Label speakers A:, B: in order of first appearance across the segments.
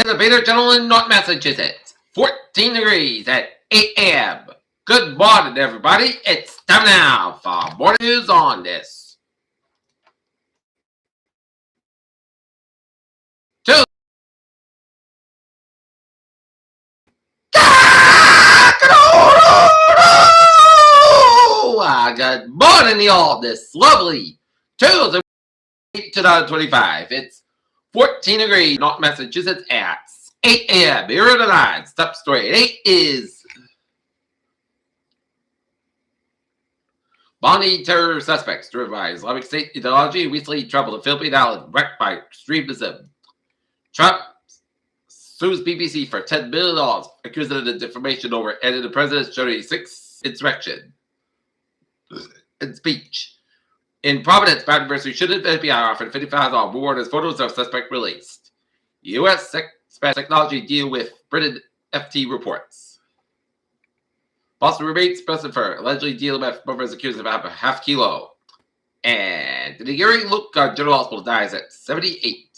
A: Peter, gentlemen, North Massachusetts. 14 degrees at 8 a.m. Good morning, everybody. It's time now for morning news on this Tuesday. Good morning, y'all. This lovely Tuesday, 2025. It's 14 degrees, North Massachusetts at 8 a.m. Here are the lines. Top story at 8 is Bonnie terror suspects driven by Islamic State ideology recently troubled the Philippine island wrecked by extremism. Trump sues BBC for $10 million, accused of defamation over ending the president's 36th insurrection and speech. In Providence, Bad University should have FBI offered $50,000 reward as photos of suspect released. U.S. technology deal with Britain FT reports. Boston remains present for allegedly dealing with members accused of about a half kilo. And the Nigerian look on General Hospital dies at 78.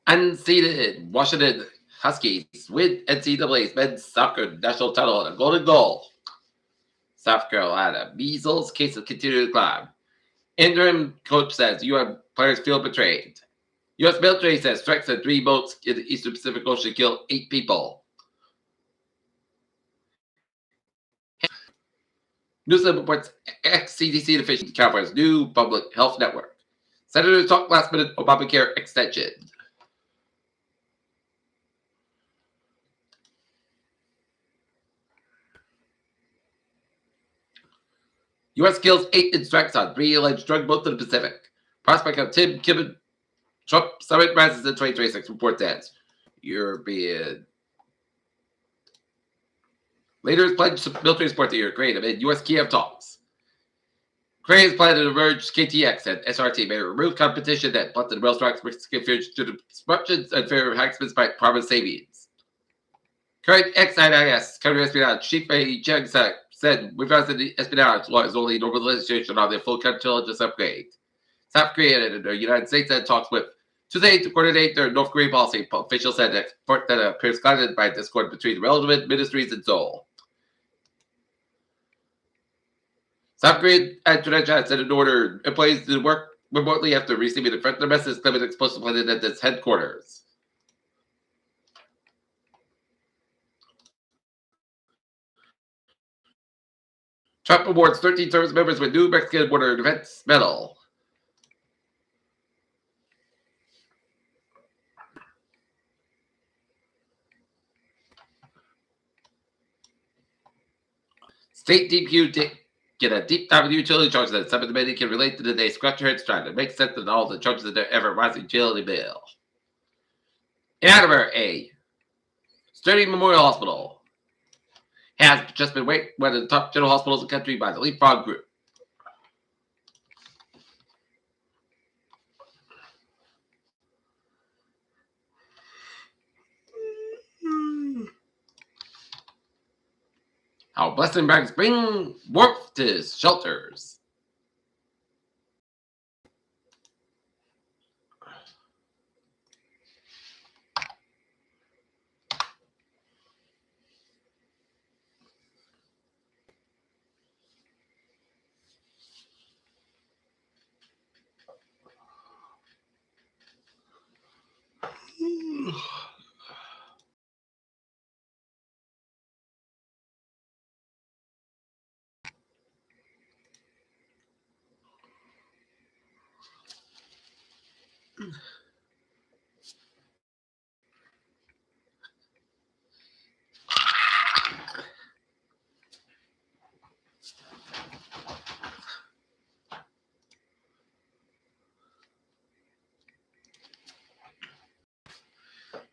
A: Unseeded Washington Huskies win NCAA's men's soccer national title and a golden goal. South Carolina measles cases continue to climb. Interim coach says UN players feel betrayed. U.S. military says strikes at 3 boats in the Eastern Pacific Ocean killed 8 people. Newsletter reports ex-CDC officials California's new public health network. Senators talk last-minute Obamacare extension. U.S. kills 8 in strikes on 3 alleged drug boats in the Pacific. Prospect of Tim Kimmon Trump summit rises in 2026, report says. European leaders pledged military support to Ukraine amid U.S. Kiev talks. Ukraine's plan to merge KTX and SRT may remove competition that blunted rail strikes Mexican fears due to disruptions and fear of harassment by promised savings. Current ex-IIS counter-espionage chief Fei Cheng said revising the espionage law is only normalization of the full counterintelligence upgrade. South Korea and the United States had talks with Tuesday to coordinate their North Korean policy. Officials said that appears guided by discord between relevant ministries in Seoul. South Korean International said in order employees to work remotely after receiving a threat message claiming explosive planted at its headquarters. Trump awards 13 service members with new Mexican border defense medal. State DPU get a deep dive into utility charges that some of the many can relate to today's scratch your heads trying to make sense of all the charges of their ever-rising utility bill. In Attleboro, a Sturdy Memorial Hospital has just been ranked one of the top general hospitals in the country by the Leapfrog Group. How blessing bags bring warmth to shelters.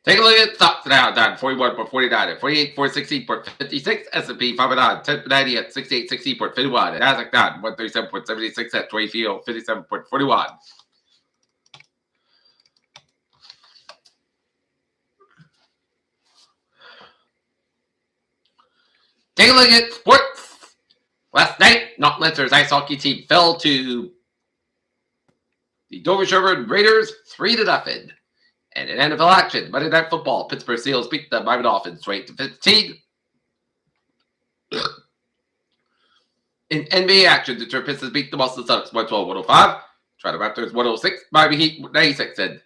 A: Take a look at stocks now, down 41.49 at 48.416.56, S&P 500 1090 at 6860.51, and Nasdaq down 137.76 at 2357.41. Take a look at sports. Last night, North Leinster's ice hockey team fell to The Dover Sherburne Raiders 3-0. And in NFL action, Monday Night Football, Pittsburgh Steelers beat the Miami Dolphins 28-15. In NBA action, Detroit Pistons beat the Boston Celtics 112-105. Toronto Raptors 106, Miami Heat 96. And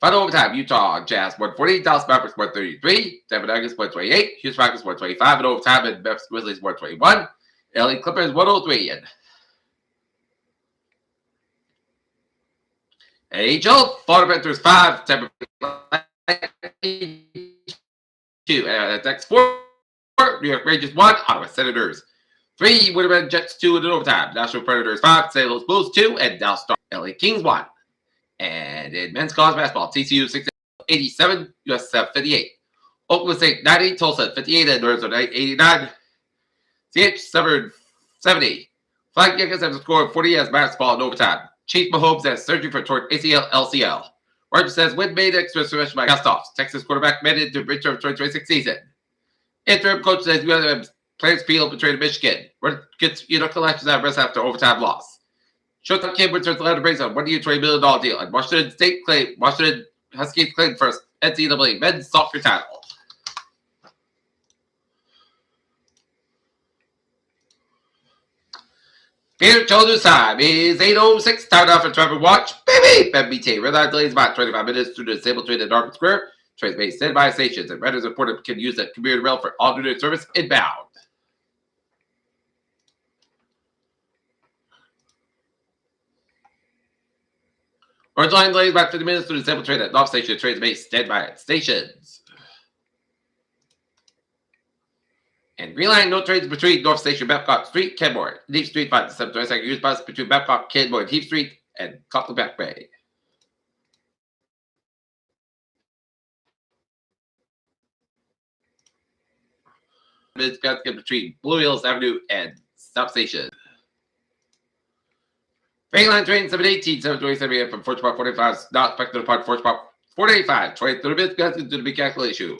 A: final overtime, Utah Jazz 140, Dallas Mavericks 133, Denver Nuggets 128, Houston Rockets 125 in overtime, and Memphis Grizzlies 121, LA Clippers 103. And NHL, Florida Panthers 5, Tampa Bay 2, next 4, New York Rangers 1, Ottawa Senators 3, Winnipeg Jets 2 in overtime, Nashville Predators 5, St. Louis Blues 2, and Dallas Stars, LA Kings 1. And in men's college basketball, TCU 87, USF 58, Oklahoma State 90, Tulsa 58, and Arizona 89, CH 70. Flag Yankees have scored 40 as basketball in overtime. Chief Mahomes has surgery for torn ACL, LCL. Rogers says win made extra submission by castoffs. Texas quarterback made it to return of 2026 season. Interim coach says USF plans field betrayed Michigan. Gets collections at rest after overtime loss. Showtime Kim returns the letter brings on $1 $20 million deal. And Washington Huskies claim first NCAA men's soccer title. Here, children's time is 8:06. Time now for Trevor Watch. Baby! BT. Red line delays about 25 minutes through the disabled train at Dartmouth Square. Trains made standby stations, and Redders reported can use the commuter rail for alternate service inbound. Orange line delays about 50 minutes through the disabled train at North Station. Trains made standby at stations. And Green Line, no trains between North Station, Babcock Street, Kenmore, Heath Street, 5 to 7 22nd. Use bus between Babcock, Kenmore, and Heath Street, and Cockleback Bay. It's got to get between Blue Hills Avenue and South Station. Green Line train 718, 727 a.m. from Forge Park 45, not expected to depart Forge Park 485. 23 minutes, got to do the mechanical issue.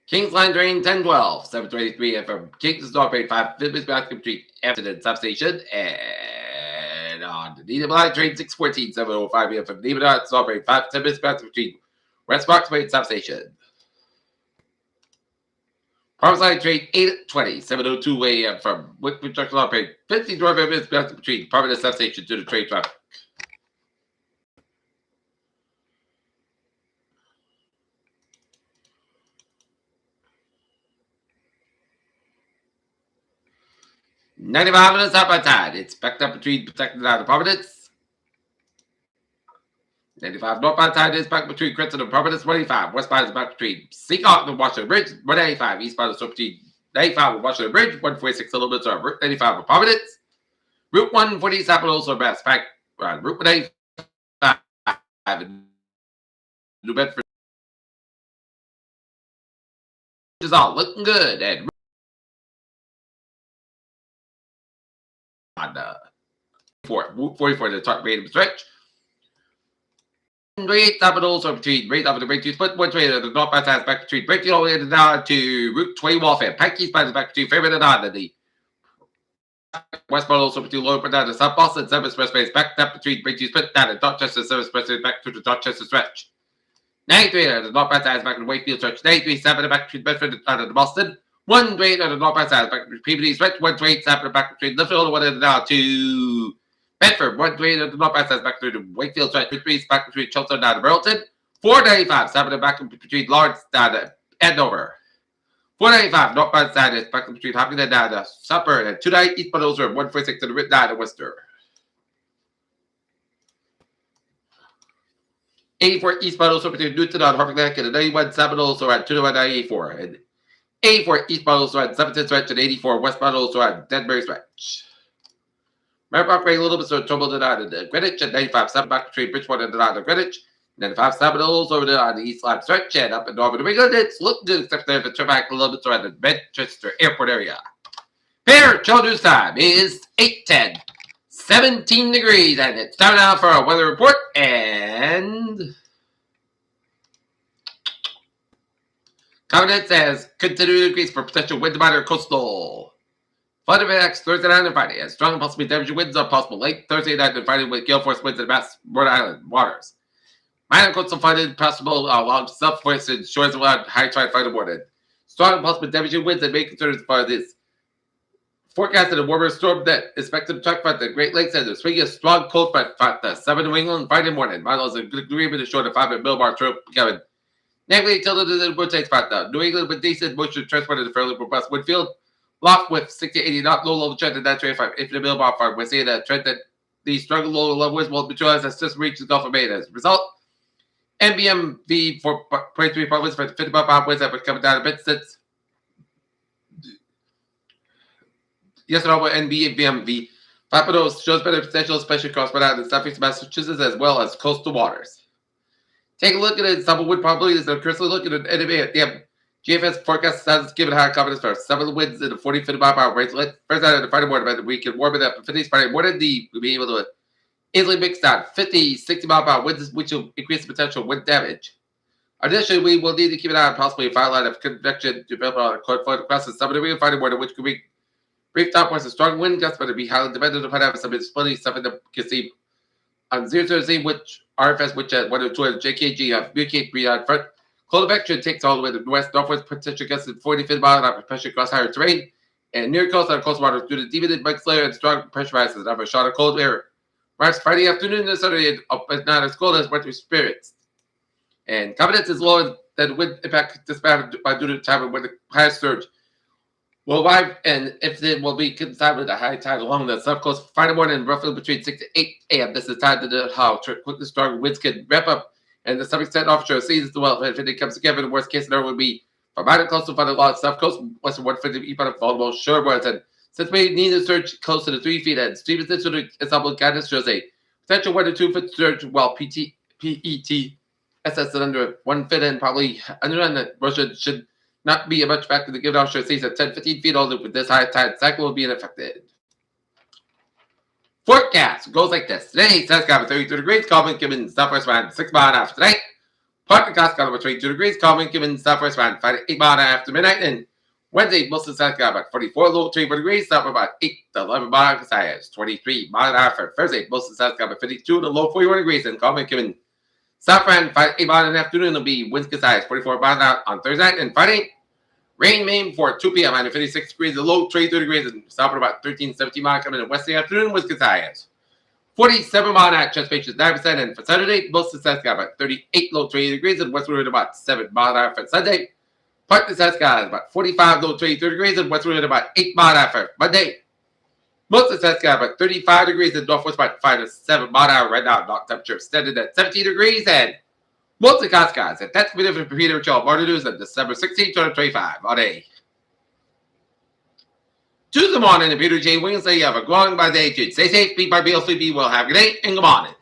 A: Kings Line train 1012, 723 and from Kings North Bay 5 minutes back between Hampton and substation. And on the Needham Line train 614, 705 a.m. from Needham North Bay 5 10 minutes back between West Park Bay and substation. Province Line train 820, 702 a.m. from Wickford Junction North Bay 15 minutes back between Providence substation to the train traffic. $95 minutes up by tide. It's backed up between Protected and Providence. 95 northbound tide is back between Crescent and Providence. 185 westbound is back between Seacock and Washington Bridge. 185 eastbound is between 95 and Washington Bridge. 146 kilometers on Route 95 of Providence. Route 140 Sapple also best back on Route 185 in New Bedford. Is all looking good and on 44 the top rate of stretch. Rate Dominoes are between rate of the break to split 120 the northbound side back between breaking all the way down to Route 20 Warfare. Pankey's back between Fairmont and on the westbound also between Lower down to South Boston. 7 Expressway is back up between break to split down and Dorchester. 7 Expressway back to the Dorchester stretch. 93 the northbound side is back in the Wakefield stretch. 93 7 back between Bedford and Boston. 128 on the northbound side back between Peabody stretch. 128 7 back between Littlefield and down to Bedford. 128 on the northbound side back through the Wakefield stretch. 3 back between Chilton and Burlington. 495 7 back between Lawrence and Andover. 495 northbound side is back between Hopkins and Supper. And 298 eastbound Ellsworth. 146 to the Rit 9 and Worcester. 84 eastbound also between Newton and Harvard Neck and 91 7 also at 294. And 84 eastbound also at 17 stretch and 84 westbound also at Denbury stretch. Maribor Bay a little bit so trouble than the Greenwich and 95 7 back between Bridgeport and the Greenwich. 95 7 also over on the east line stretch and up in Northern New England. It's looking good except there for traffic a little bit so at the Manchester Airport area. Fair Chill News time is 8:10. 17 degrees and it's time now for a weather report and confidence has continued to increase for potential wind minor coastal. Flood effects Thursday night and Friday. As strong and possibly damaging winds are possible late Thursday night and Friday with gale force winds in the Mass Rhode Island waters. Minor coastal flooding possible along southwestern shores around high tide Friday morning. Strong and possible damaging winds and main concerns for this. Forecasted a warmer storm that is expected to track front the Great Lakes and the swinging a strong cold front the 7 New England Friday morning. Miles a good agreement to short of 5 at Millbar Trip Kevin. Negatively tilted to the wood takes front the New England with decent moisture transported to fairly robust wind field. Loft with 60-80 knot low level trend at 925. If the Millbar farm, we're seeing a trend that the strong low level winds will materialize as system reaches the Gulf of Maine. As a result, NBMV 4.3 winds for 50 mile winds that were coming down a bit since yesterday with NBMV 5.0 shows better potential, especially across Rhode Island and southeast Massachusetts as well as coastal waters. Take a look at it. Some wind probabilities that are currently looking at the GFS forecast has given high confidence for 7 winds in the 40-50 mile per hour range. First night of the Friday morning, but we can warm it up in 50s Friday morning. We'll be able to easily mix down 50, 60 mile per hour winds, which will increase the potential wind damage. Additionally, we will need to keep an eye on possibly a fire line of convection develop on a cold front across the southern and Friday morning, which could be brief downforce and strong wind gusts, but it'll be highly dependent upon having some visibility, something that can see on 0-0, which RFS, which at 102 JKG have communicate beyond front. Cold convection takes all the way to the west, northwest, potential gusts at 40-50 mile an hour pressure across higher terrain, and near coast on coastal waters due to deviated mix layer and strong pressure rises and a shot of cold air. Perhaps Friday afternoon and Saturday up at not as cold as winter spirits. And confidence is lower than wind impact dispatched by due to the time when the highest surge will arrive, and if it will be coincide with a high tide along the south coast Friday morning, roughly between 6 to 8 a.m. This is time to know how quickly strong winds can ramp up, and to some extent offshore seasons well. If it comes together, the worst case scenario would be for minor coastal front along the south coast, western 150 eastbound of vulnerable shoreboards. And since we need to surge close to the 3 feet, and Stevenson to the ensemble guidance shows a potential 1 to 2 foot surge, while PET SS under 1 foot and probably under, and Russia should not be a much factor to give it offshore seas at 10-15 feet older with this high tide cycle will be unaffected. Forecast goes like this. Today, Saskatchewan 32 degrees, calm wind given southwest wind 6 mile an hour tonight. Partly Saskatchewan 22 degrees, calm wind given southwest wind 5 to 8 mile an hour after midnight. And Wednesday, most of Saskatchewan about 44, low 24 degrees, south about 8 to 11 mile an hour, 23 mile an hour for Thursday. Most of Saskatchewan 52 to low 41 degrees, and calm wind given south wind 5 to 8 mile in the afternoon. Will be winds gust 44 mile an hour on Thursday night. And Friday, rain Maine for 2 p.m. under 56 degrees, the low 23 degrees, and south about 13, 17 miles coming in west in the afternoon, winds gust high 47 mile an hour, chest is 9%, and for Saturday, most of Saskatchewan about 38, low 20 degrees, and westward about 7 mile an hour for Sunday. Part of Saskatchewan about 45, low 23 degrees, and westward about 8 mile an hour for Monday. Most of Saskatchewan about 35 degrees, and northwest about 5 to 7 mile an hour right now. Knock temperature extended at 17 degrees, and most of Saskatchewan. And that's been it for Peter Charles Martin News on December 16, 2025, on a Tuesday morning, and Peter J. Wiggins say you have a growing by day. Stay safe, be by BLCB. Well, have a good day, and good morning.